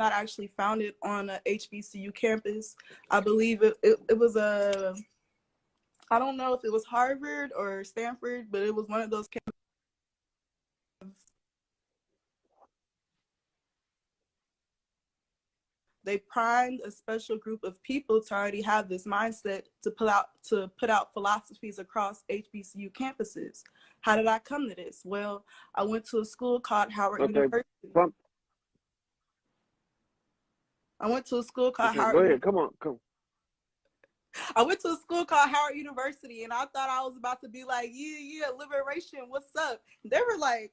not actually founded on a HBCU campus. I believe it was a, I don't know if it was Harvard or Stanford, but it was one of those campuses. They primed a special group of people to already have this mindset to put out philosophies across HBCU campuses. How did I come to this? Well, I went to a school called Howard University. I went to a school called Howard. Go ahead. Come. I went to a school called Howard University, and I thought I was about to be like, yeah, liberation, what's up? They were like,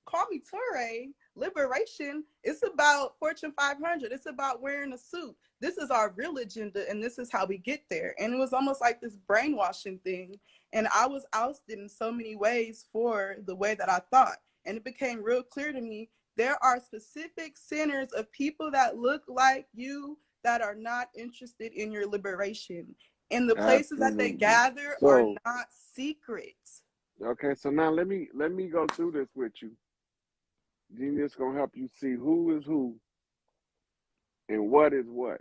call me Toure. Liberation, it's about Fortune 500. It's about wearing a suit. This is our real agenda, and this is how we get there. And it was almost like this brainwashing thing. And I was ousted in so many ways for the way that I thought. And it became real clear to me, there are specific centers of people that look like you that are not interested in your liberation. And the places that they gather are not secret. Okay, so now let me go through this with you. Genius gonna help you see who is who and what is what.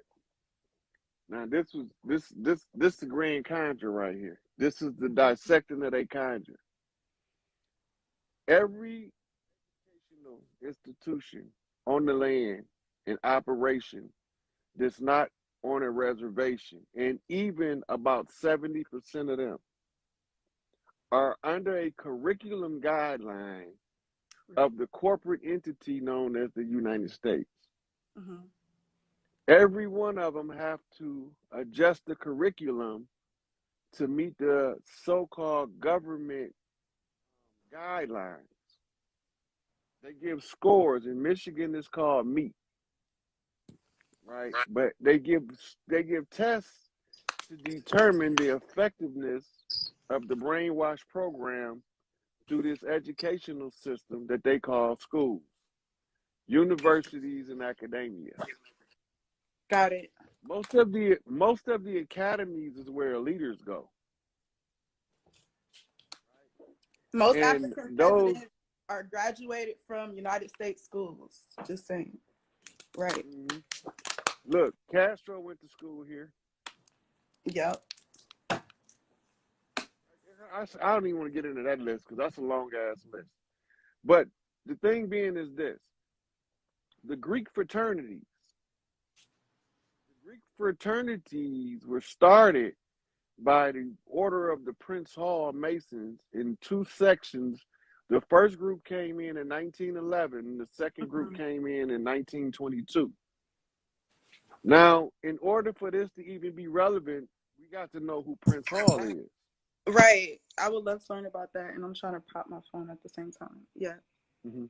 Now this the grand conjure right here. This is the dissecting of a conjure. Every educational institution on the land in operation that's not on a reservation, and even about 70% of them are under a curriculum guideline of the corporate entity known as the United States. Mm-hmm. Every one of them have to adjust the curriculum to meet the so-called government guidelines. They give scores. In Michigan, it's called MEET, right? But they give tests to determine the effectiveness of the brainwash program through this educational system that they call schools, universities, and academia. Got it. Most of the academies is where leaders go. Most African presidents are graduated from United States schools. Just saying. Right. Mm-hmm. Look, Castro went to school here. Yep. I don't even want to get into that list because that's a long ass list. But the thing being is this: the Greek fraternities. The Greek fraternities were started by the order of the Prince Hall Masons in two sections. The first group came in 1911, and the second group came in 1922. Now, in order for this to even be relevant, we got to know who Prince Hall is. Right. I would love to learn about that, and I'm trying to pop my phone at the same time. Yeah. Mm-hmm.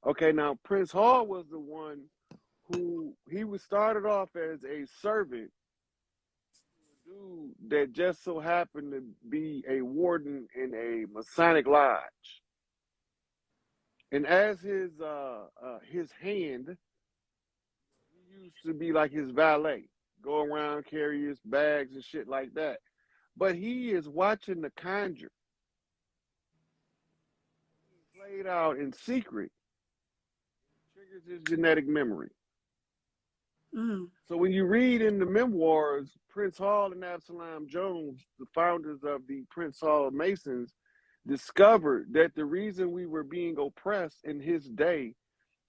Okay, now Prince Hall was the one who was started off as a servant, a dude that just so happened to be a warden in a Masonic lodge. And as his hand, he used to be like his valet, go around, carry his bags and shit like that. But he is watching the conjure played out in secret. It triggers his genetic memory. Mm. So when you read in the memoirs, Prince Hall and Absalom Jones, the founders of the Prince Hall Masons, discovered that the reason we were being oppressed in his day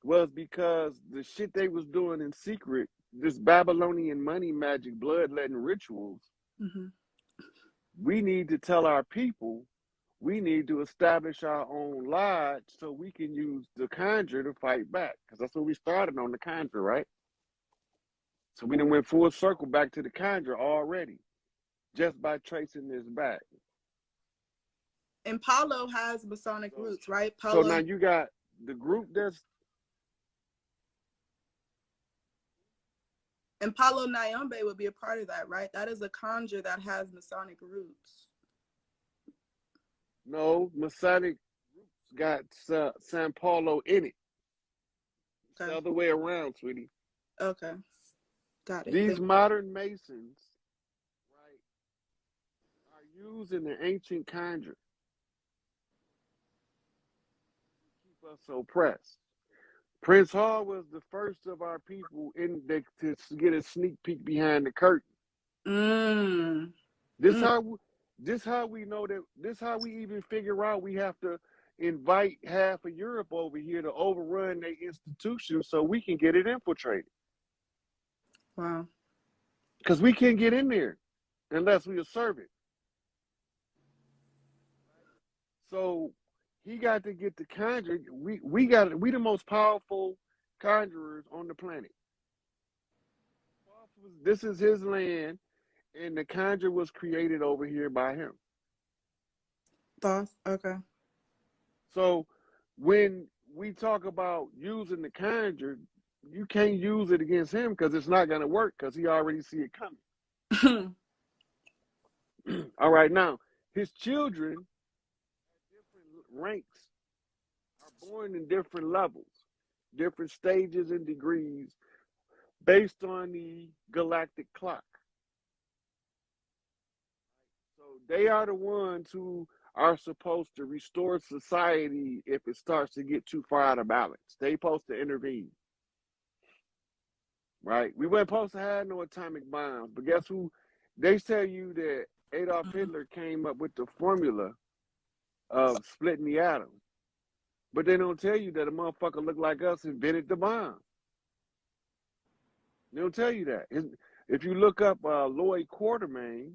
was because the shit they was doing in secret, this Babylonian money magic bloodletting rituals, we need to tell our people, we need to establish our own lodge so we can use the conjure to fight back. Because that's what we started on, the conjure, right? So we done went full circle back to the conjure already, just by tracing this back. And Palo has Masonic roots, right? Palo. So now you got the group that's... And Palo Nyombe would be a part of that, right? That is a conjure that has Masonic roots. No, Masonic roots got San Paulo in it. It's the other way around, sweetie. Okay. Got it. These modern Masons, right, are using the ancient conjure to keep us oppressed. Prince Hall was the first of our people to get a sneak peek behind the curtain. Mm. This how we know that. This how we even figure out we have to invite half of Europe over here to overrun their institutions so we can get it infiltrated. Wow. Because we can't get in there unless we serve it. So he got to get the conjure. We the most powerful conjurers on the planet. This is his land, and the conjure was created over here by him. Thoughts? Okay. So when we talk about using the conjure, you can't use it against him because it's not going to work because he already see it coming. All right, now his children at different ranks are born in different levels, different stages and degrees based on the galactic clock. So they are the ones who are supposed to restore society if it starts to get too far out of balance. They supposed to intervene. Right? We weren't supposed to have no atomic bombs, but guess who? They tell you that Adolf Hitler came up with the formula of splitting the atom. But they don't tell you that a motherfucker look like us invented the bomb. They don't tell you that. If you look up Lloyd Quartermain,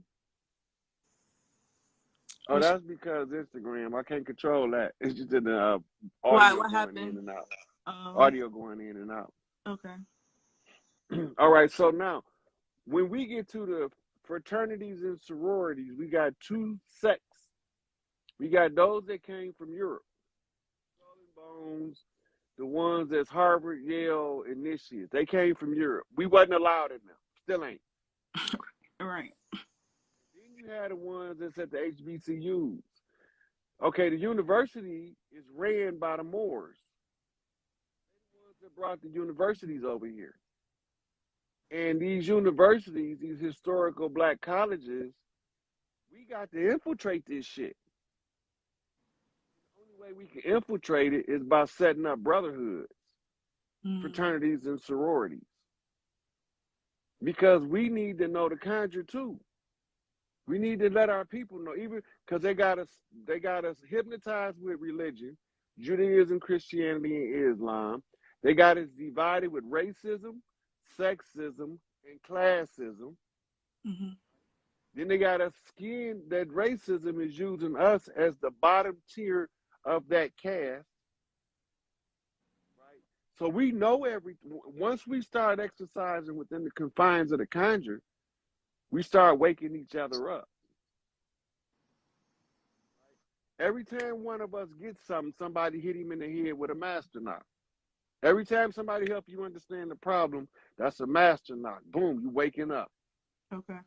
oh, that's because Instagram. I can't control that. It's just in the Why? audio What going happened? in and out. Audio going in and out. Okay. All right, so now when we get to the fraternities and sororities, we got two sects. We got those that came from Europe, Skull and Bones, the ones that's Harvard, Yale initiates. They came from Europe. We wasn't allowed in them. Still ain't. Right. Then you had the ones that's at the HBCUs. Okay, the university is ran by the Moors. They're the ones that brought the universities over here. And these universities, these historical black colleges, we got to infiltrate this shit. The only way we can infiltrate it is by setting up brotherhoods, fraternities, and sororities. Because we need to know the conjure too. We need to let our people know, even because they got us hypnotized with religion, Judaism, Christianity, and Islam. They got us divided with racism, sexism, and classism. Mm-hmm. Then they got us skinned that racism is using us as the bottom tier of that caste. Right? So we know everything. Once we start exercising within the confines of the conjure, we start waking each other up. Right? Every time one of us gets something, somebody hit him in the head with a master knock. Every time somebody help you understand the problem, that's a master knock. Boom, you waking up. Okay.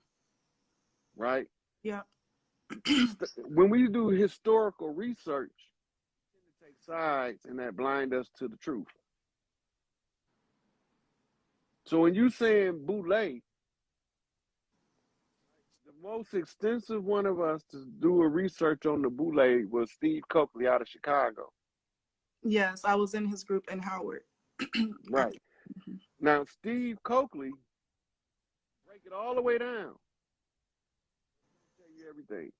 Right? Yeah. When we do historical research, we tend to take sides and that blind us to the truth. So when you saying Boule, the most extensive one of us to do a research on the Boule was Steve Coakley out of Chicago. Yes, I was in his group in Howard. Right. Now, Steve Coakley, break it all the way down. I'll tell you everything.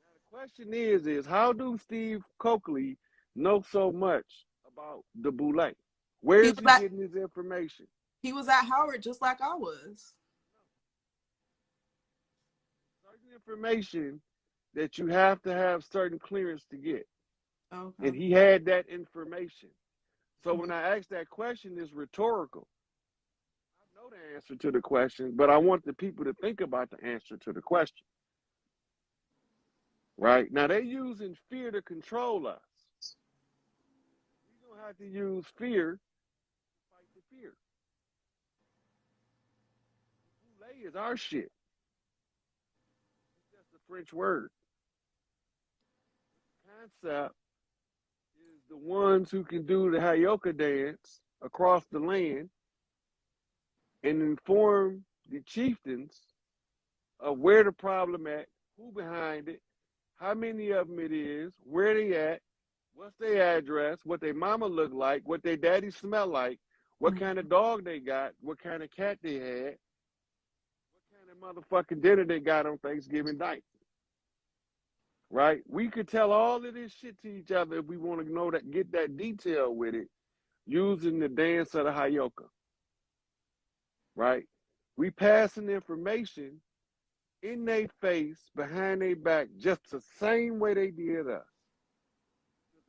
Now, the question is how do Steve Coakley know so much about the Boule? Where is he getting his information? He was at Howard just like I was. Certain information that you have to have certain clearance to get. Okay. And he had that information. So when I ask that question, it's rhetorical. I know the answer to the question, but I want the people to think about the answer to the question. Right? Now, they're using fear to control us. We don't have to use fear to fight the fear. Boule is our shit. It's just a French word. The concept is the ones who can do the Hayoka dance across the land and inform the chieftains of where the problem at, who behind it, how many of them it is, where they at, What's their address? What their mama look like? What their daddy smell like? What kind of dog they got? What kind of cat they had? What kind of motherfucking dinner they got on Thanksgiving night? Right? We could tell all of this shit to each other if we want to know that, get that detail with it, using the dance of the Hayoka. Right? We passing information in their face, behind their back, just the same way they did us.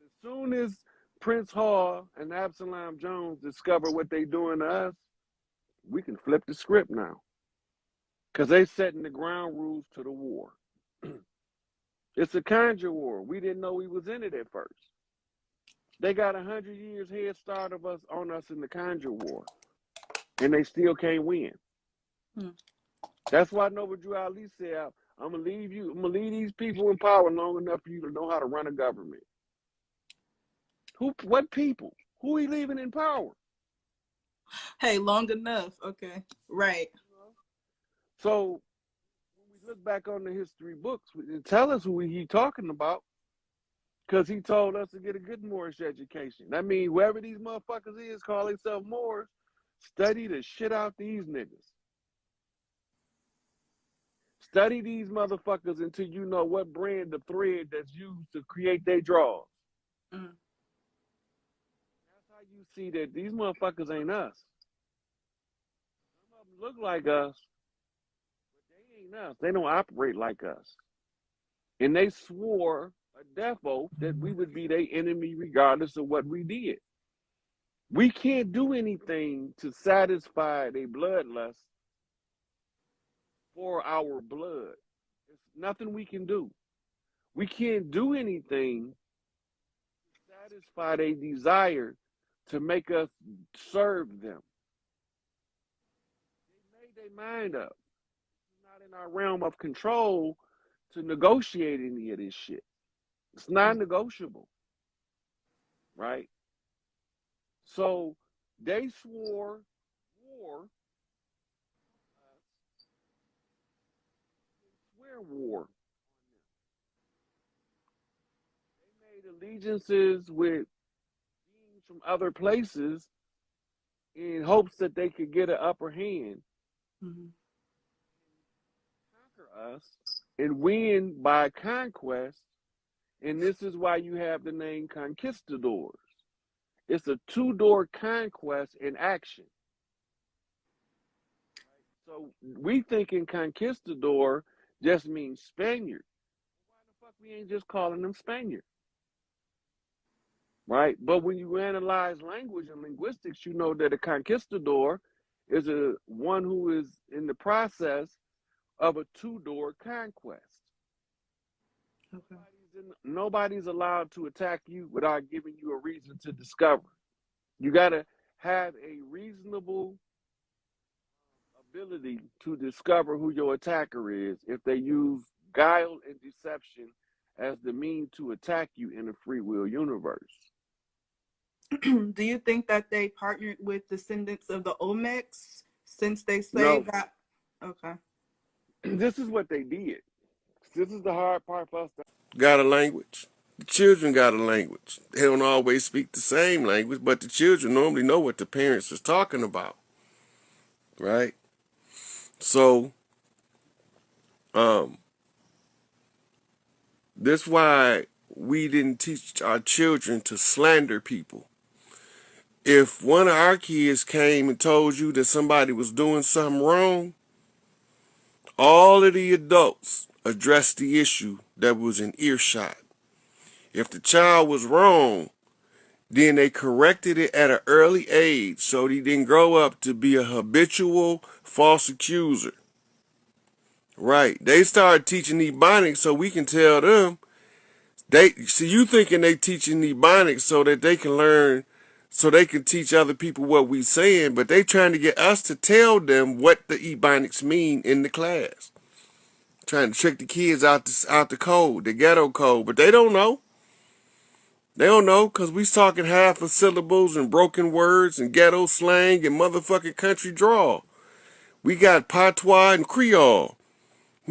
As soon as Prince Hall and Absalom Jones discover what they doing to us, we can flip the script now. Because they setting the ground rules to the war. It's a Conjur war. We didn't know we was in it at first. They got 100 years head start of us on us in the Conjur war. And they still can't win. That's why Noble Drew Ali said, I'm gonna leave these people in power long enough for you to know how to run a government. What people? Who he leaving in power? Hey, long enough. Okay. Right. So when we look back on the history books, tell us who he talking about. Because he told us to get a good Moorish education. That means whoever these motherfuckers is, call themselves Moors, study the shit out these niggas. Study these motherfuckers until you know what brand of thread that's used to create their draws. That's how you see that these motherfuckers ain't us. Some of them look like us, but they ain't us. They don't operate like us. And they swore a death oath that we would be their enemy regardless of what we did. We can't do anything to satisfy their bloodlust for our blood. There's nothing we can do. We can't do anything to satisfy their desire to make us serve them. They made their mind up. It's not in our realm of control to negotiate any of this shit. It's non-negotiable, right? So they swore war. Swear war. They made allegiances with beings from other places in hopes that they could get an upper hand, conquer us, and win by conquest. And this is why you have the name conquistadors. It's a two-door conquest in action. So we thinking conquistador just means Spaniard. Why the fuck we ain't just calling them Spaniard? Right? But when you analyze language and linguistics, you know that a conquistador is one who is in the process of a two-door conquest. Okay. Nobody's allowed to attack you without giving you a reason to discover. You got to have a reasonable ability to discover who your attacker is if they use guile and deception as the mean to attack you in a free will universe. Do you think that they partnered with descendants of the Olmecs since they say that? Okay. This is what they did. This is the hard part for us. Got a language. The children got a language. They don't always speak the same language, but the children normally know what the parents is talking about. Right? So, that's why we didn't teach our children to slander people. If one of our kids came and told you that somebody was doing something wrong, all of the adults addressed the issue that was in earshot. If the child was wrong, then they corrected it at an early age so he didn't grow up to be a habitual false accuser. Right. They started teaching Ebonics so we can tell them. You thinking they teaching Ebonics so that they can learn, so they can teach other people what we saying, but they trying to get us to tell them what the Ebonics mean in the class. Trying to trick the kids out the code, the ghetto code, but they don't know. They don't know because we talking half of syllables and broken words and ghetto slang and motherfucking country drawl. We got patois and Creole.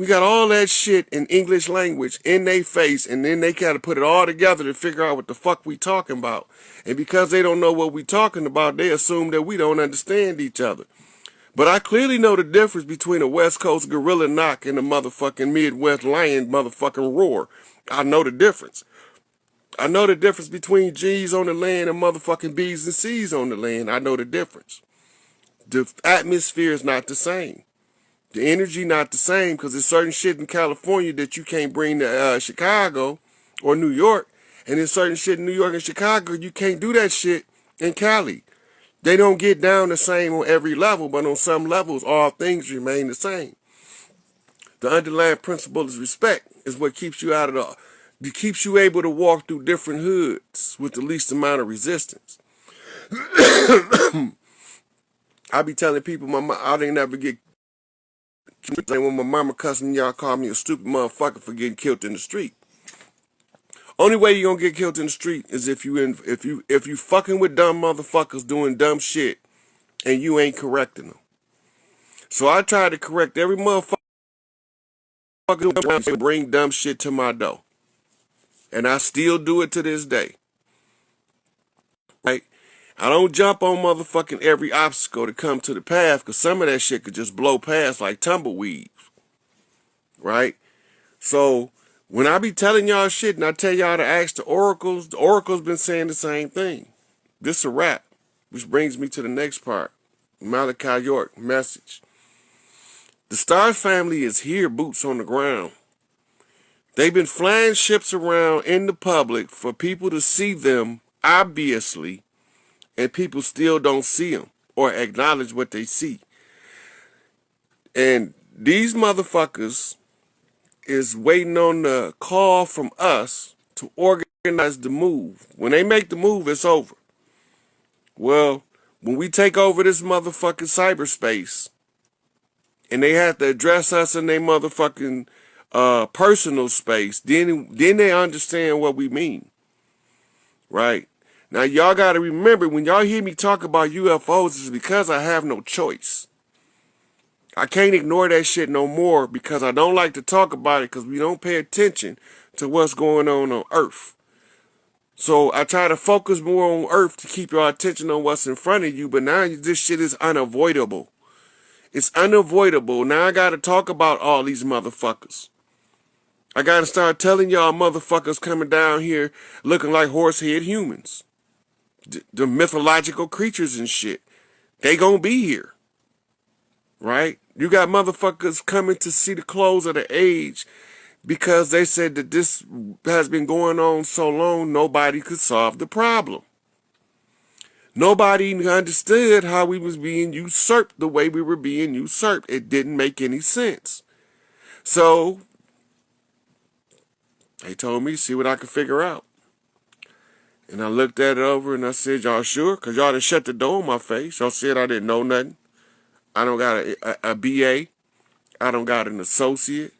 We got all that shit in English language in their face, and then they gotta put it all together to figure out what the fuck we talking about. And because they don't know what we talking about, they assume that we don't understand each other. But I clearly know the difference between a West Coast gorilla knock and a motherfucking Midwest lion motherfucking roar. I know the difference. I know the difference between G's on the land and motherfucking B's and C's on the land. I know the difference. The atmosphere is not the same. The energy not the same, because there's certain shit in California that you can't bring to Chicago or New York. And there's certain shit in New York and Chicago, you can't do that shit in Cali. They don't get down the same on every level, but on some levels, all things remain the same. The underlying principle is respect, is what keeps you out of it keeps you able to walk through different hoods with the least amount of resistance. I be telling people I didn't never get when my mama cussing y'all call me a stupid motherfucker for getting killed in the street. Only way you gonna get killed in the street is if you fucking with dumb motherfuckers doing dumb shit and you ain't correcting them. So I try to correct every motherfucker who bring dumb shit to my door. And I still do it to this day. Right? I don't jump on motherfucking every obstacle to come to the path, because some of that shit could just blow past like tumbleweeds. Right? So when I be telling y'all shit and I tell y'all to ask the oracles been saying the same thing. This a wrap. Which brings me to the next part. Malachi York message. The Star family is here, boots on the ground. They've been flying ships around in the public for people to see them, obviously, and people still don't see them or acknowledge what they see. And these motherfuckers is waiting on the call from us to organize the move. When they make the move, it's over. Well, when we take over this motherfucking cyberspace and they have to address us in their motherfucking personal space, then they understand what we mean. Right? Now, y'all got to remember, when y'all hear me talk about UFOs, it's because I have no choice. I can't ignore that shit no more, because I don't like to talk about it, because we don't pay attention to what's going on Earth. So I try to focus more on Earth to keep your attention on what's in front of you, but now this shit is unavoidable. It's unavoidable. Now I got to talk about all these motherfuckers. I got to start telling y'all motherfuckers coming down here looking like horsehead humans. The mythological creatures and shit. They gonna be here. Right? You got motherfuckers coming to see the close of the age because they said that this has been going on so long, nobody could solve the problem. Nobody understood how we was being usurped the way we were being usurped. It didn't make any sense. So they told me to see what I could figure out. And I looked at it over and I said, y'all sure? Because y'all done shut the door in my face. Y'all said I didn't know nothing. I don't got a BA. I don't got an associate.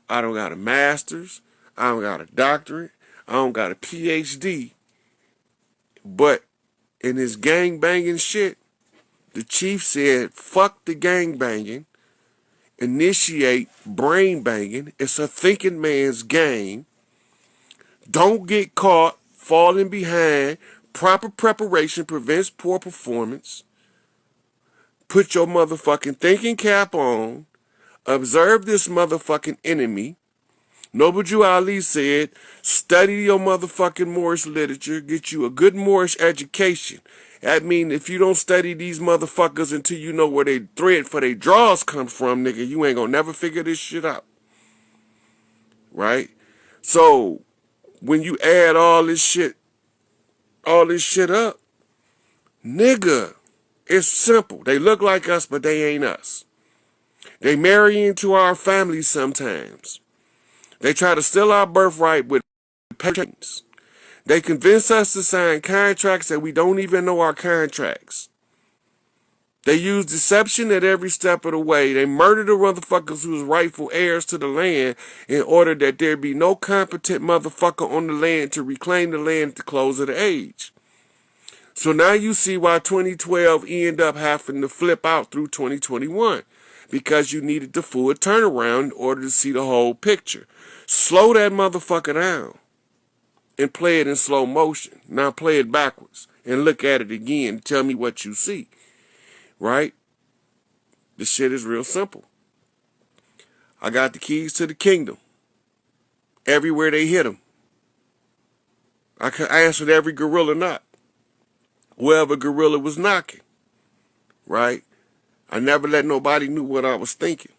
I don't got a master's. I don't got a doctorate. I don't got a PhD. But in this gang banging shit, the chief said, fuck the gang banging. Initiate brain banging. It's a thinking man's game. Don't get caught falling behind. Proper preparation prevents poor performance. Put your motherfucking thinking cap on. Observe this motherfucking enemy. Noble Jew Ali said, study your motherfucking Moorish literature. Get you a good Moorish education. That means if you don't study these motherfuckers until you know where they thread for their draws come from, nigga, you ain't gonna never figure this shit out. Right? So, when you add all this shit up, nigga, it's simple. They look like us, but they ain't us. They marry into our families sometimes. They try to steal our birthright with patience. They convince us to sign contracts that we don't even know are contracts. They use deception at every step of the way. They murder the motherfuckers who's rightful heirs to the land in order that there be no competent motherfucker on the land to reclaim the land at the close of the age. So now you see why 2012 ended up having to flip out through 2021. because you needed the full turnaround in order to see the whole picture. Slow that motherfucker down and play it in slow motion. Now play it backwards and look at it again and tell me what you see, right? This shit is real simple. I got the keys to the kingdom. Everywhere they hit them. I answered every gorilla knock. Wherever gorilla was knocking, right? I never let nobody know what I was thinking.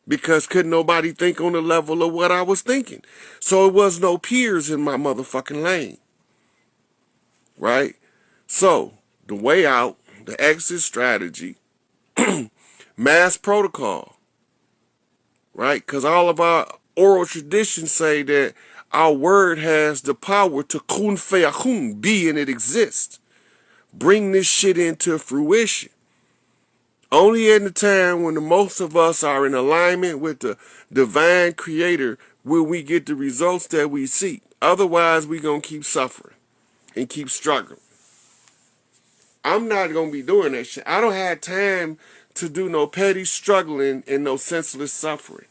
Because couldn't nobody think on the level of what I was thinking. So it was no peers in my motherfucking lane. Right? So, the way out, the exit strategy, mass protocol. Right? Because all of our oral traditions say that our word has the power to kun fayakun, be and it exists. Bring this shit into fruition. Only in the time when the most of us are in alignment with the divine creator will we get the results that we seek. Otherwise, we're going to keep suffering and keep struggling. I'm not going to be doing that shit. I don't have time to do no petty struggling and no senseless suffering.